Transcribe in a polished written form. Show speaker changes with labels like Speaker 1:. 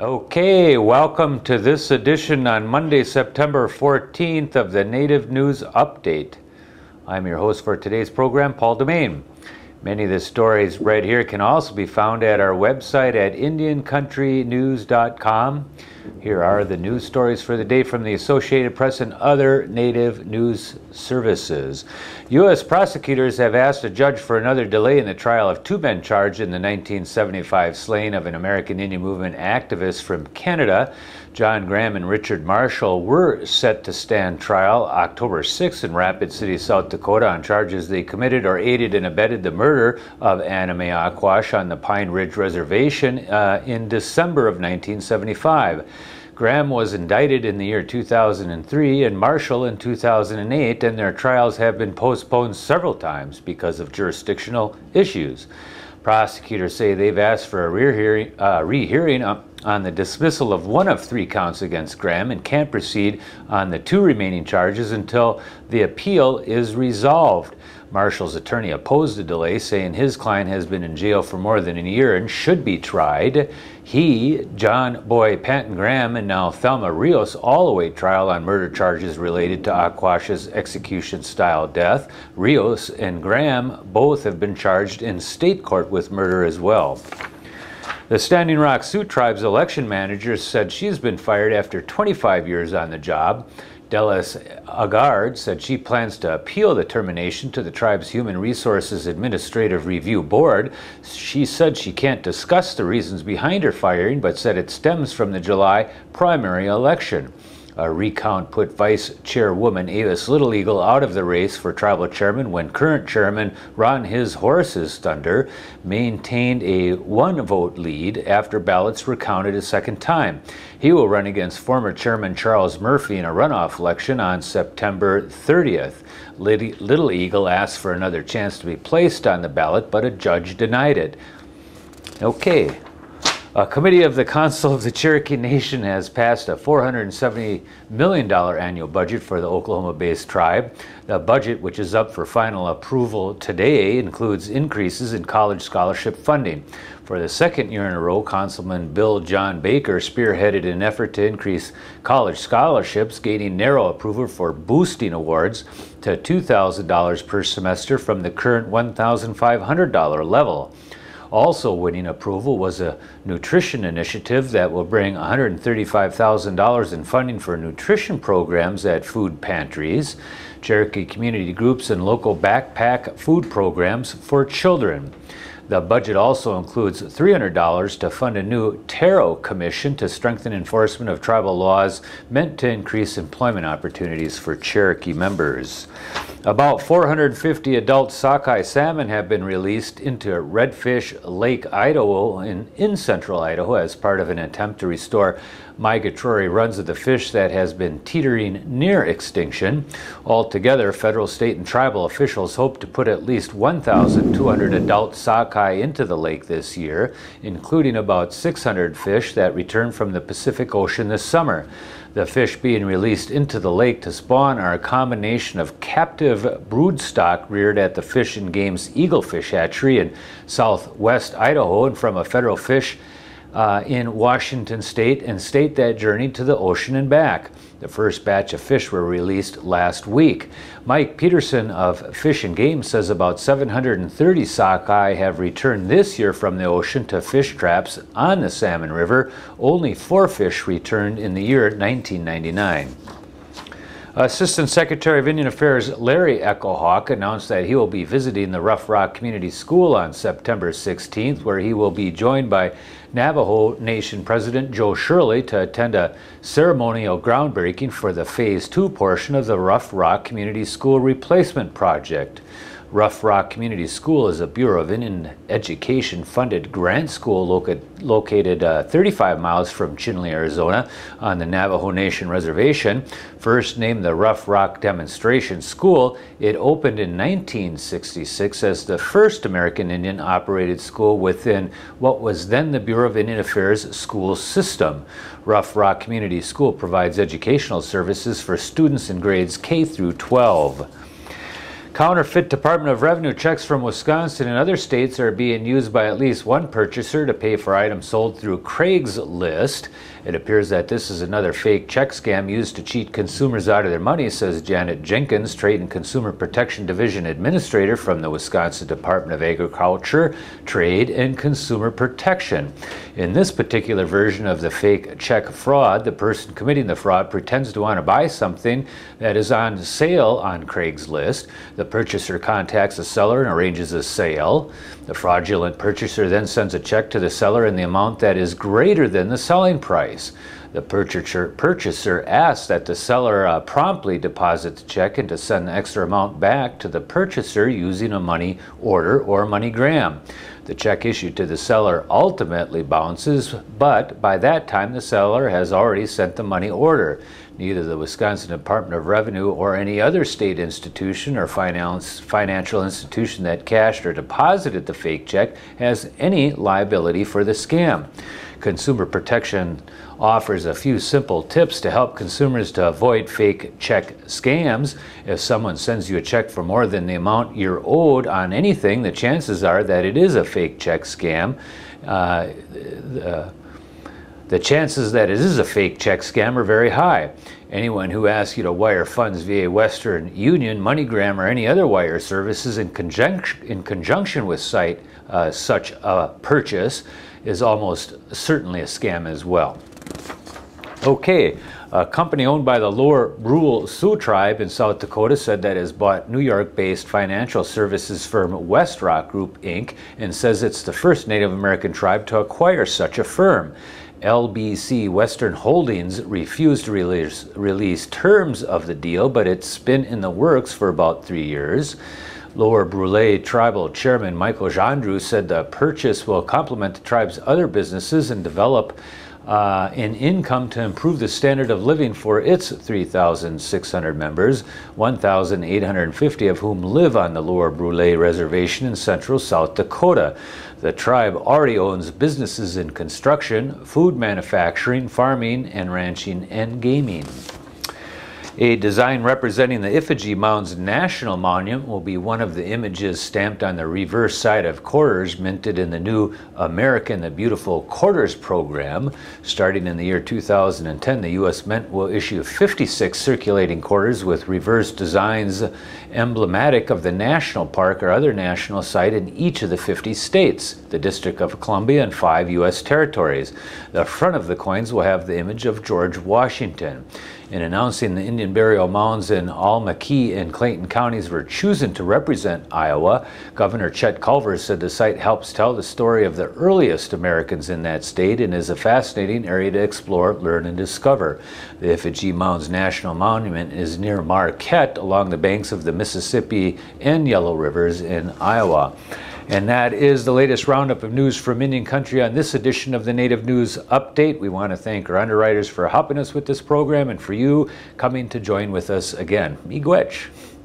Speaker 1: Okay, welcome to this edition on Monday, September 14th of the Native News Update. I'm your host for today's program, Paul Domain. Many of the stories right here can also be found at our website at IndianCountryNews.com. Here are the news stories for the day from the Associated Press and other Native news services. U.S. prosecutors have asked a judge for another delay in the trial of two men charged in the 1975 slaying of an American Indian Movement activist from Canada. John Graham and Richard Marshall were set to stand trial October 6th in Rapid City, South Dakota on charges they committed or aided and abetted the murder of Anna Mae Aquash on the Pine Ridge Reservation in December of 1975. Graham was indicted in the year 2003 and Marshall in 2008, and their trials have been postponed several times because of jurisdictional issues. Prosecutors say they've asked for a rehearing on the dismissal of one of three counts against Graham and can't proceed on the two remaining charges until the appeal is resolved. Marshall's attorney opposed the delay, saying his client has been in jail for more than a year and should be tried. He, John Boy Panton Graham, and now Thelma Rios all await trial on murder charges related to Aquash's execution-style death. Rios and Graham both have been charged in state court with murder as well. The Standing Rock Sioux Tribe's election manager said she's been fired after 25 years on the job. Delis Agard said she plans to appeal the termination to the tribe's Human Resources Administrative Review Board. She said she can't discuss the reasons behind her firing, but said it stems from the July primary election. A recount put Vice Chairwoman Avis Little Eagle out of the race for tribal chairman when current chairman Ron His Horses Thunder maintained a one-vote lead after ballots were counted a second time. He will run against former chairman Charles Murphy in a runoff election on September 30th. Little Eagle asked for another chance to be placed on the ballot, but a judge denied it. Okay. A committee of the Council of the Cherokee Nation has passed a $470 million annual budget for the Oklahoma-based tribe. The budget, which is up for final approval today, includes increases in college scholarship funding. For the second year in a row, Councilman Bill John Baker spearheaded an effort to increase college scholarships, gaining narrow approval for boosting awards to $2,000 per semester from the current $1,500 level. Also winning approval was a nutrition initiative that will bring $135,000 in funding for nutrition programs at food pantries, Cherokee community groups, and local backpack food programs for children. The budget also includes $300 to fund a new Taro Commission to strengthen enforcement of tribal laws meant to increase employment opportunities for Cherokee members. About 450 adult sockeye salmon have been released into Redfish Lake, Idaho, in central Idaho as part of an attempt to restore migratory runs of the fish that has been teetering near extinction. Altogether, federal, state, and tribal officials hope to put at least 1,200 adult sockeye into the lake this year, including about 600 fish that return from the Pacific Ocean this summer. The fish being released into the lake to spawn are a combination of captive broodstock reared at the Fish and Game's Eaglefish Hatchery in southwest Idaho and from a federal fish in Washington state and state that journeyed to the ocean and back. The first batch of fish were released last week. Mike Peterson of Fish and Game says about 730 sockeye have returned this year from the ocean to fish traps on the Salmon River. Only 4 fish returned in the year 1999. Assistant Secretary of Indian Affairs Larry Echo Hawk announced that he will be visiting the Rough Rock Community School on September 16th, where he will be joined by Navajo Nation President Joe Shirley to attend a ceremonial groundbreaking for the Phase 2 portion of the Rough Rock Community School Replacement Project. Rough Rock Community School is a Bureau of Indian Education funded grant school located 35 miles from Chinle, Arizona on the Navajo Nation Reservation. First named the Rough Rock Demonstration School, it opened in 1966 as the first American Indian operated school within what was then the Bureau of Indian Affairs school system. Rough Rock Community School provides educational services for students in grades K through 12. Counterfeit Department of Revenue checks from Wisconsin and other states are being used by at least one purchaser to pay for items sold through Craigslist. It appears that this is another fake check scam used to cheat consumers out of their money, says Janet Jenkins, Trade and Consumer Protection Division Administrator from the Wisconsin Department of Agriculture, Trade and Consumer Protection. In this particular version of the fake check fraud, the person committing the fraud pretends to want to buy something that is on sale on Craigslist. The purchaser contacts the seller and arranges a sale. The fraudulent purchaser then sends a check to the seller in the amount that is greater than the selling price. The purchaser asks that the seller promptly deposit the check and to send the extra amount back to the purchaser using a money order or MoneyGram. The check issued to the seller ultimately bounces, but by that time the seller has already sent the money order. Neither the Wisconsin Department of Revenue or any other state institution or financial institution that cashed or deposited the fake check has any liability for the scam. Consumer Protection offers a few simple tips to help consumers to avoid fake check scams. If someone sends you a check for more than the amount you're owed on anything, the chances are that it is a fake check scam. The chances that it is a fake check scam are very high. Anyone who asks you to wire funds via Western Union, MoneyGram, or any other wire services in conjunction with such a purchase is almost certainly a scam as well. Okay, a company owned by the Lower Brule Sioux Tribe in South Dakota said that it has bought New York-based financial services firm WestRock Group, Inc., and says it's the first Native American tribe to acquire such a firm. LBC Western Holdings refused to release terms of the deal, but it's been in the works for about 3 years. Lower Brule Tribal Chairman Michael Gendreau said the purchase will complement the tribe's other businesses and develop an income to improve the standard of living for its 3,600 members, 1,850 of whom live on the Lower Brule Reservation in central South Dakota. The tribe already owns businesses in construction, food manufacturing, farming, and ranching and gaming. A design representing the Ifigi Mounds National Monument will be one of the images stamped on the reverse side of quarters minted in the new American the Beautiful Quarters program. Starting in the year 2010, the U.S. Mint will issue 56 circulating quarters with reverse designs emblematic of the national park or other national site in each of the 50 states, the District of Columbia, and 5 U.S. territories. The front of the coins will have the image of George Washington. In announcing the Indian burial mounds in Almaquis and Clayton counties were chosen to represent Iowa, Governor Chet Culver said the site helps tell the story of the earliest Americans in that state and is a fascinating area to explore, learn, and discover. The Ifigi Mounds National Monument is near Marquette along the banks of the Mississippi and Yellow Rivers in Iowa. And that is the latest roundup of news from Indian Country on this edition of the Native News Update. We want to thank our underwriters for helping us with this program and for you coming to join with us again. Miigwech.